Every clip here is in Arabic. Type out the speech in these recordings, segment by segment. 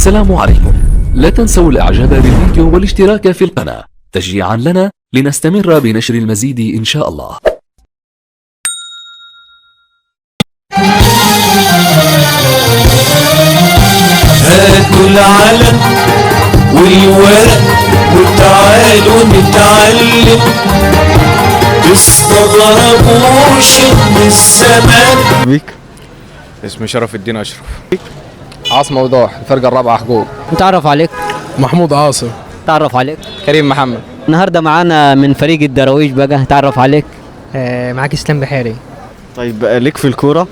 السلام عليكم. لا تنسوا الاعجاب بالفيديو والاشتراك في القناة تشجيعا لنا لنستمر بنشر المزيد ان شاء الله. هاتوا العلم والورق وتعالوا نتعلم، تستغربوش ان الزمان بيك. اسمي شرف الدين اشرف. عاصم وضوح، الفرقة الرابعة حقوق. نتعرف عليك. محمود عاصم. تعرف عليك. كريم محمد. النهارده معانا من فريق الدراويش بقى، تعرف عليك. معاك اسلام بحيري. طيب ليك في الكورة؟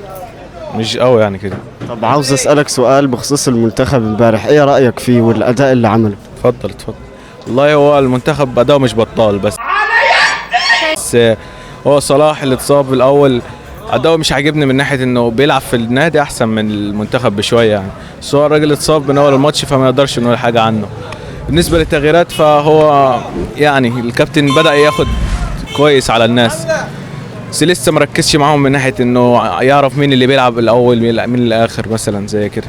مش قوي يعني كده. طب عاوز اسألك سؤال بخصوص المنتخب امبارح، ايه رأيك فيه والأداء اللي عمله؟ اتفضل. والله هو المنتخب أداؤه مش بطال، بس هو صلاح اللي اتصاب بالأول أداؤه مش عاجبني من ناحية إنه بيلعب في النادي أحسن من المنتخب بشوية يعني، بس هو الراجل اتصاب من أول الماتش فما نقدرش نقول حاجة عنه. بالنسبة للتغييرات فهو يعني الكابتن بدأ ياخد كويس على الناس، بس لسه مركزش معاهم من ناحية إنه يعرف مين اللي بيلعب الأول مين الآخر مثلا زي كده.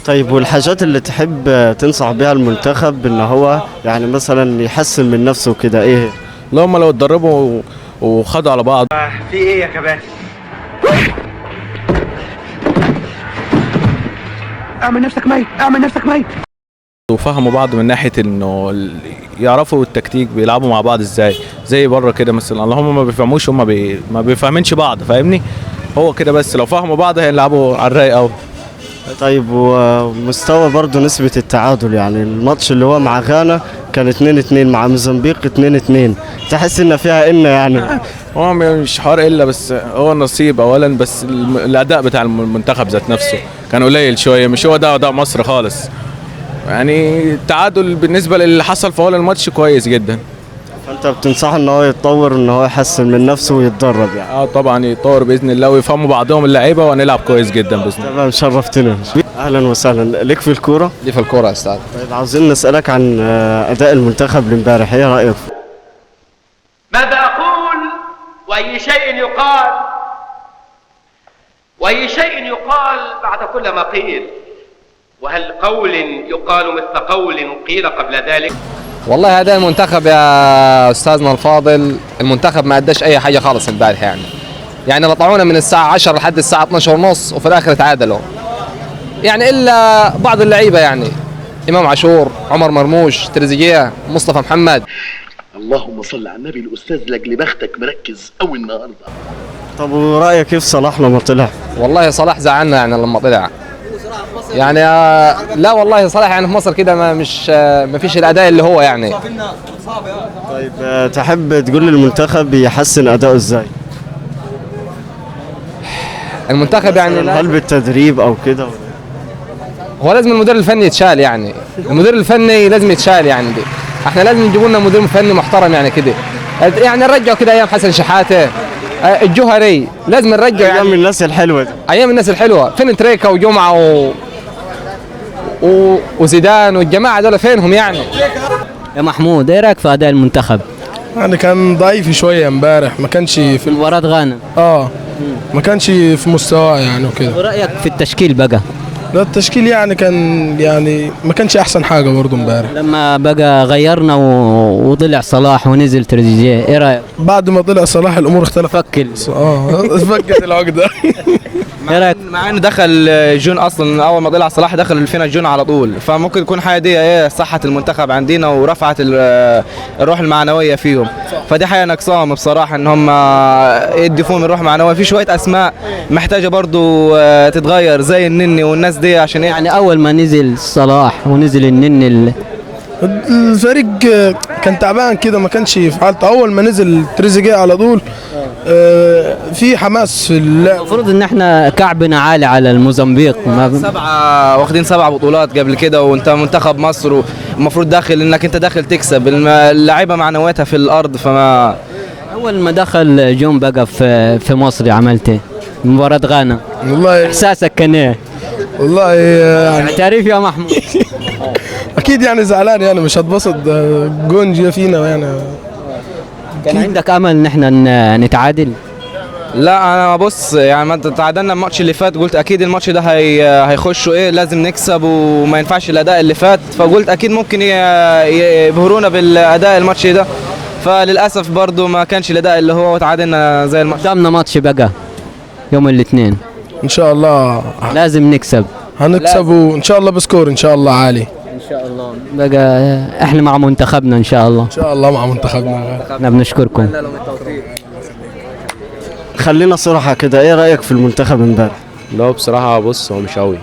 طيب والحاجات اللي تحب تنصح بها المنتخب ان هو يعني مثلا يحسن من نفسه كده ايه؟ اللهم لو اتدربوا وخدوا على بعض. في ايه يا كباتن؟ اعمل نفسك ميت. وفهموا بعض من ناحيه انه يعرفوا التكتيك بيلعبوا مع بعض ازاي، زي بره كده مثلا اللهم ما بيفهموش هم ما بيفهمنش بعض، فاهمني؟ هو كده بس لو فهموا بعض هيلعبوا على الرايق قوي. طيب ومستوى برضه نسبة التعادل، يعني الماتش اللي هو مع غانا كان 2-2، مع موزمبيق 2-2، تحس ان فيها يعني هو مش حوار الا بس هو النصيب اولا، بس الاداء بتاع المنتخب ذات نفسه كان قليل شويه، مش هو ده اداء مصر خالص. يعني التعادل بالنسبه للي حصل في اول الماتش كويس جدا. فانت بتنصحه ان هو يتطور، ان هو يحسن من نفسه ويتدرب يعني؟ طبعا يتطور باذن الله ويفهموا بعضهم اللعيبه ونلعب كويس جدا باذن الله. تمام، شرفتنا. اهلا وسهلا. ليك في الكوره؟ ليه في الكورة يا استاذ. طيب عاوزين نسالك عن اداء المنتخب امبارح، ايه رايك فيه؟ ماذا اقول واي شيء يقال بعد كل ما قيل، وهل قول يقال مثل قول قيل قبل ذلك؟ والله أداء المنتخب يا أستاذنا الفاضل، المنتخب ما أداش أي حاجة خالص امبارح يعني طلعونا من الساعة 10 لحد الساعة 12:30 وفي الآخر تعادلوا. يعني إلا بعض اللعيبة يعني إمام عاشور، عمر مرموش، تريزيجيه، مصطفى محمد. اللهم صل على النبي. الأستاذ لأجل بختك مركز أوي النهارده. طب ورأيك كيف صلاح لما طلع؟ والله صلاح زعلنا يعني لما طلع. يعني لا والله صلاح يعني في مصر كده ما فيش الأداء اللي هو يعني. طيب تحب تقول للمنتخب يحسن أداؤه إزاي؟ المنتخب يعني هل بالتدريب أو كده؟ هو لازم المدير الفني يتشال، يعني المدير الفني لازم يتشال يعني دي. احنا لازم نجيبوا لنا مدير فني محترم يعني كده، يعني نرجعوا كده ايام حسن شحاته، الجوهري، لازم نرجع ايام الناس الحلوه دي. ايام الناس الحلوه، فين تريكا وجمعه وزيدان والجماعه دول فينهم يعني؟ يا محمود، ايه رايك في اداء المنتخب؟ يعني كان ضعيف شويه امبارح، ما كانش في مباراة غانا. ما كانش في مستواه يعني وكده. ورايك في التشكيل بقى؟ لا التشكيل يعني كان يعني ما كانش احسن حاجه برضه امبارح. لما بقى غيرنا وطلع صلاح ونزل تريزيجيه، ايه رايك؟ بعد ما طلع صلاح الامور اختلفت. فكت العقده. ايه رايك؟ مع انه دخل جون اصلا، اول ما طلع صلاح دخل فينا الجون على طول، فممكن تكون حاجه دي ايه صحه المنتخب عندنا ورفعت الروح المعنويه فيهم، فدي حاجه ناقصاهم بصراحه ان هم يدفون الروح المعنويه في شويه اسماء محتاجه برضو تتغير زي النني والناس دي، عشان يعني اول ما نزل صلاح ونزل النني الفريق كان تعبان كده، ما كانش في حالته. اول ما نزل تريزيجيه على طول في حماس في اللعب. المفروض ان احنا كعبنا عالي على الموزمبيق. واخدين 7 بطولات قبل كده، وانت منتخب مصر ومفروض داخل انك انت داخل تكسب، اللعيبه معنوياتها في الارض. فما اول ما دخل جون بقى في مصر عملت ايه؟ مباراة غانا، والله احساسك كان ايه؟ والله يعني تعريف يا محمود. اكيد يعني زعلان، يعني مش هتبسط جون جه فينا يعني. كان عندك امل ان احنا نتعادل؟ لا انا بص يعني ما تعادلنا الماتش اللي فات، قلت اكيد الماتش ده هيخشوا ايه لازم نكسب وما ينفعش الاداء اللي فات، فقلت اكيد ممكن يبهرونا بالاداء الماتش ده، فللاسف برضو ما كانش الاداء اللي هو وتعادلنا زي الماتش. قدامنا ماتش بقى يوم الاثنين ان شاء الله لازم نكسب. هنكسب وان شاء الله بسكور ان شاء الله عالي. ان شاء الله بقى احنا مع منتخبنا ان شاء الله. ان شاء الله مع منتخبنا. احنا بنشكركم. خلينا صراحة كده، ايه رأيك في المنتخب امبارح؟ لا بصراحة بص هو مش قوي.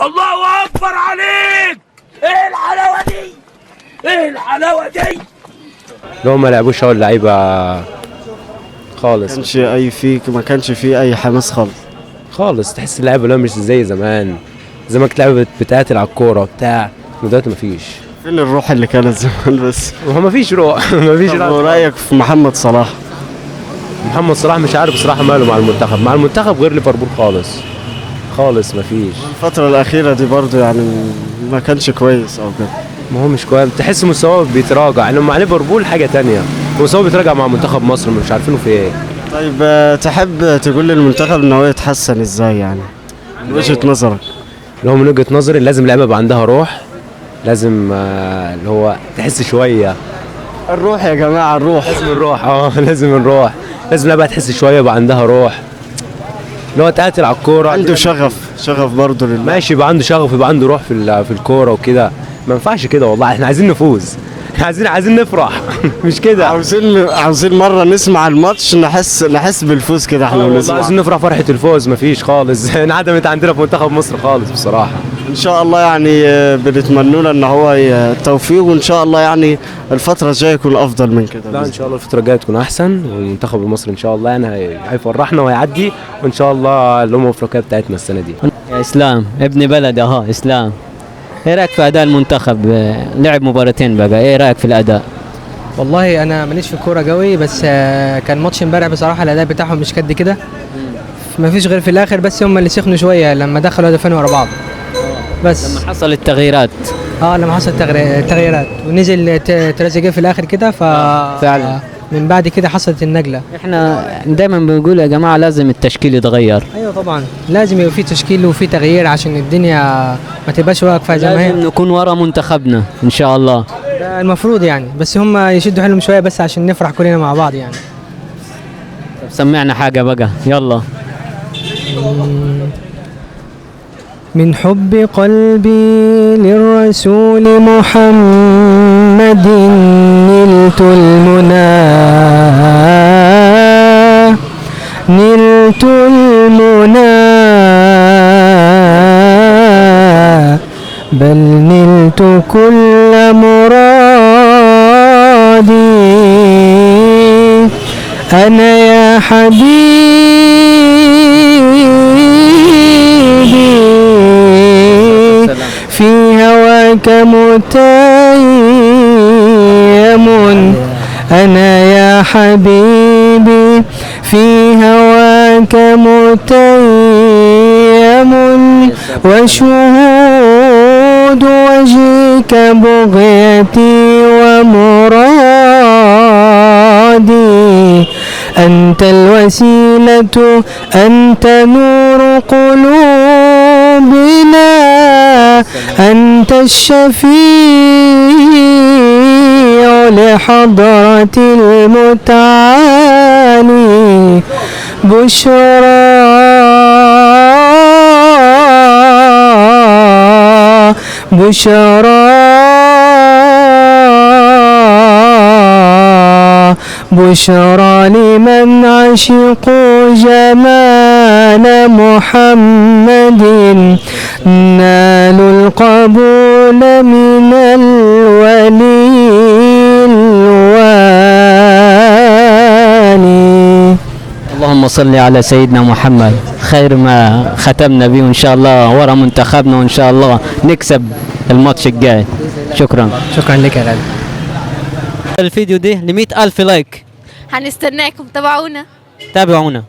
الله اكبر عليك، ايه الحلاوه دي، ايه الحلاوه دي. لو ما لعبوش اول لعيبة خالص، ما كانش فيه اي حماس خالص. تحس اللعيبة لو مش زي زمان كانت لعيبة بتقاتل على الكورة بتاع، دلوقتي مفيش. فين الروح اللي كانت زمان بس؟ هو مفيش روح. مفيش روح. ورأيك في محمد صلاح؟ محمد صلاح مش عارف بصراحة ماله مع المنتخب غير ليفربول خالص مفيش. الفترة الأخيرة دي برضو يعني ما كانش كويس أو كده. ما هو مش كويس، تحس مستواه بيتراجع يعني. مع ليفربول حاجة تانية، مستواه بيتراجع مع منتخب مصر مش عارفينه في ايه. طيب تحب تقول للمنتخب ان هو يتحسن ازاي يعني من وجهة نظرك؟ اللي هو من وجهة نظري لازم اللعيبة يبقى عندها روح، لازم اللي هو تحس شوية الروح يا جماعة، الروح لازم الروح، لازم اللعيبة تحس شوية يبقى عندها روح، اللي هو تقاتل على الكورة، عنده شغف برضه ماشي، يبقى عنده شغف، يبقى عنده روح في الكورة وكده. ما ينفعش كده والله، احنا عايزين نفوز، عايزين نفرح. مش كده، عاوزين مرة نسمع الماتش نحس بالفوز كده احنا بنسمع. عايزين نفرح فرحة الفوز، مفيش خالص. انعدمت عندنا في منتخب مصر خالص بصراحة. ان شاء الله يعني بنتمنى له ان هو التوفيق، وان شاء الله يعني الفترة الجاية يكون افضل من كده. لا ان شاء الله الفترة الجاية تكون احسن، والمنتخب المصري ان شاء الله يعني هيفرحنا وهيعدي، وان شاء الله الافريقية بتاعتنا السنة دي. يا اسلام ابن بلدي اسلام، ايه رايك في اداء المنتخب؟ لعب مباراتين بقى، ايه رايك في الاداء؟ والله انا ماليش في الكوره قوي، بس كان ماتش امبارح بصراحه الاداء بتاعهم مش قد كده، ما فيش غير في الاخر بس هم اللي سخنوا شويه لما دخلوا هدفين ورا بعض. بس لما حصل التغييرات لما حصل التغييرات ونزل تريزيجيه في الاخر كده، فعلا من بعد كده حصلت النقله. احنا دايما بنقول يا جماعه لازم التشكيل يتغير. ايوه طبعا لازم يبقى في تشكيل وفي تغيير عشان الدنيا ما تبقاش واقفه زي ما هي. لازم نكون ورا منتخبنا ان شاء الله، ده المفروض يعني، بس هم يشدوا حيلهم شويه بس عشان نفرح كلنا مع بعض يعني. سمعنا حاجه بقى يلا. من حب قلبي للرسول محمد نلت المنى بل نلت كل مرادي أنا يا حبيبي في هواك متيم، أنا يا حبيبي في هواك متيم، وشهود وجهك بغيتي ومرادي، أنت الوسيلة أنت نور قلوبنا، أنت الشفيع لحضرة المتعالي، بشرى لمن عشقوا جمال محمد، نالوا القبول من الولي الوالي. اللهم صل على سيدنا محمد، خير ما ختمنا به ان شاء الله ورا منتخبنا، وان شاء الله نكسب الماتش الجاي. شكرا لك يا غالي. الفيديو ده ل100,000 لايك، هنستناكم، تابعونا.